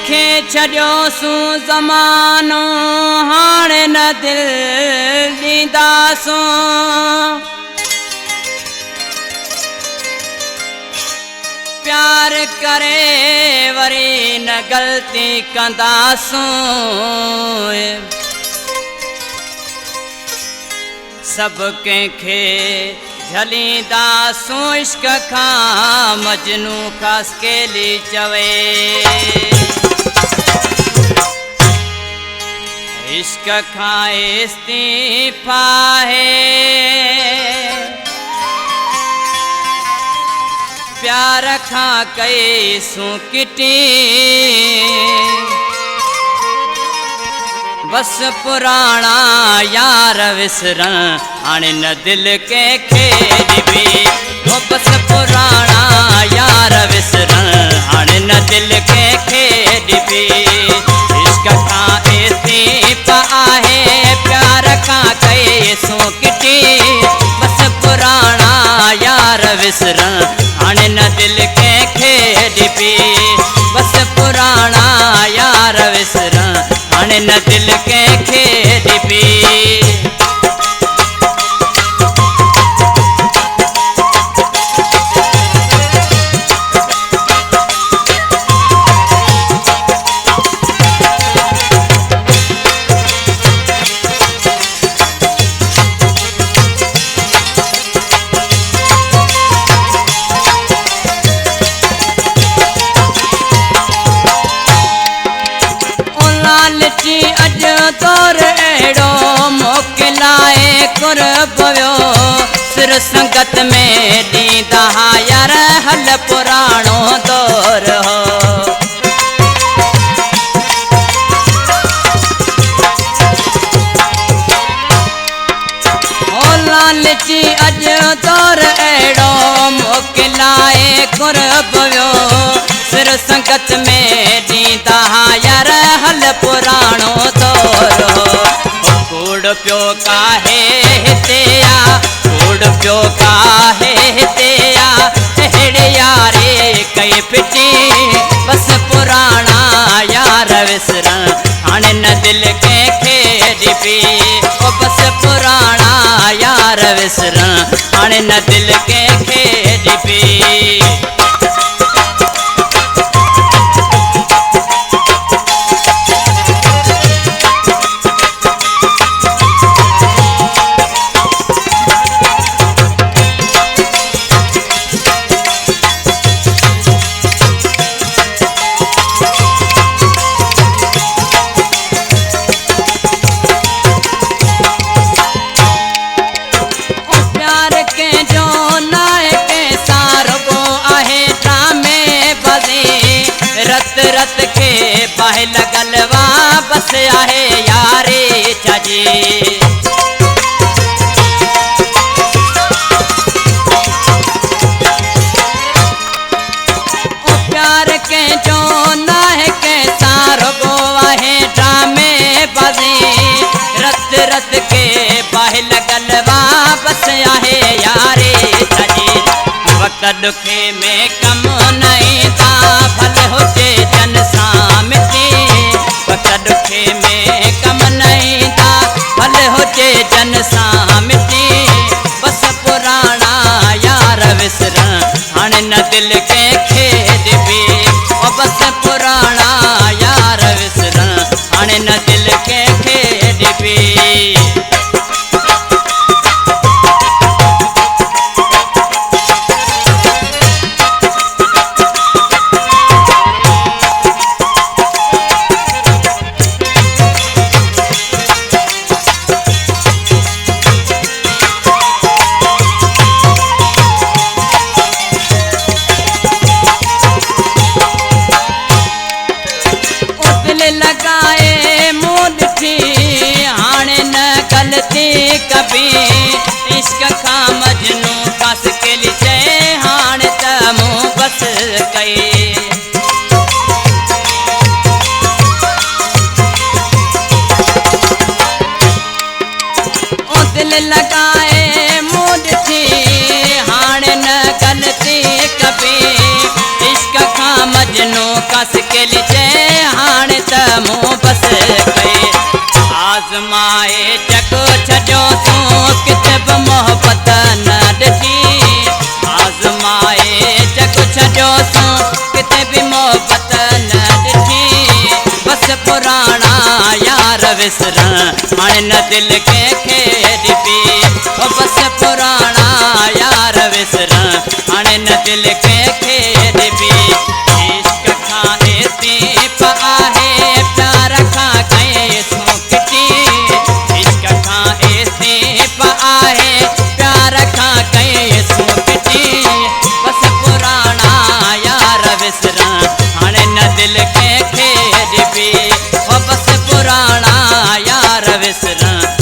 कंहिंखे छॾियोसूं ज़मानो हाणे न दिल ॾींदासूं प्यार करे वरी न ग़लती कंदासूं सभु कंहिंखे झलींदासूं इश्क खां मजनू ख़ासि केली चवे इश्क खां इस्तीफ़ा है प्यार खां कईसूं किटी बस पुराणा यार विसरण हाणे न दिल कंहिंखे ॾिबी ओ बस पुराणा यार विसरण हाणे न दिल कंहिंखे ॾिबी इश्क खां इस्तीफ़ा आहे प्यार खां कईसूं किटी बस पुराणा यार विसरण हाणे न दिल कंहिंखे ॾिबी बस पुराणा यार विसरण हाणे न दिल कंहिंखे ॾिबी अॼु तौर अहिड़ो मोकिलाए कुर पवियो सिर संगत में ॾींदा यार हल पुराणो दौर हो लालची अॼु तौर अहिड़ो मोकिलाए कुर पवियो सिर संगत में ॾींदा यार हल पुराणो दौर कूड़ पियो काहे हिते आ कूड़ पियो काहे हिते आ अहिड़े यारे कई फिटी बस पुराणा यार विसरण हाणे न दिल कंहिंखे ॾिबी ओ बस पुराणा यार विसरण हाणे न दिल कंहिंखे ॾिबी रत के पाहे लगल वापस आहे यारे छाजी ओ प्यार के जो ना है के सारो गो आहे ड्रामे बाजी रत रत के पाहे लगल वापस आहे यारे छाजी वक्त दुखे में कम नहीं था भले होते जन सामती वक्त दुखे में कम नहीं था भले होते जन सामती बस पुराणा यार विसरण हाणे न दिल कंहिंखे ॾिबी ओ बस पुराणा यार विसरण हाणे न दिल कंहिंखे ॾिबी लगाए मूड थी हाणे न गलती कभी इश्क खां मजनू ख़ासि केली चए हाणे त मूं बस कई ओ दिल लगाए मूड थी हाणे न गलती कभी इश्क खां मजनू ख़ासि केली चए मूं बस कई आज़माए जग छॾियो तूं किथे बि मोहबत न ॾिठी आज़माए जग छॾियो तूं किथे बि मोहबत न ॾिठी बस पुराणा यार विसरण हाणे न दिलि कंहिंखे ॾिबी बस पुराणा यार विसरण हाणे न दिलि कंहिंखे ॾिबी इश्क खां एतीप आहे प्यार खां कई तूं किटी इश्क खां एतीप आहे प्यार खां कई तूं किटी बस पुराणा यार विसरण हाणे न दिलि कंहिंखे ॾिबी बस पुराणा यार विसरण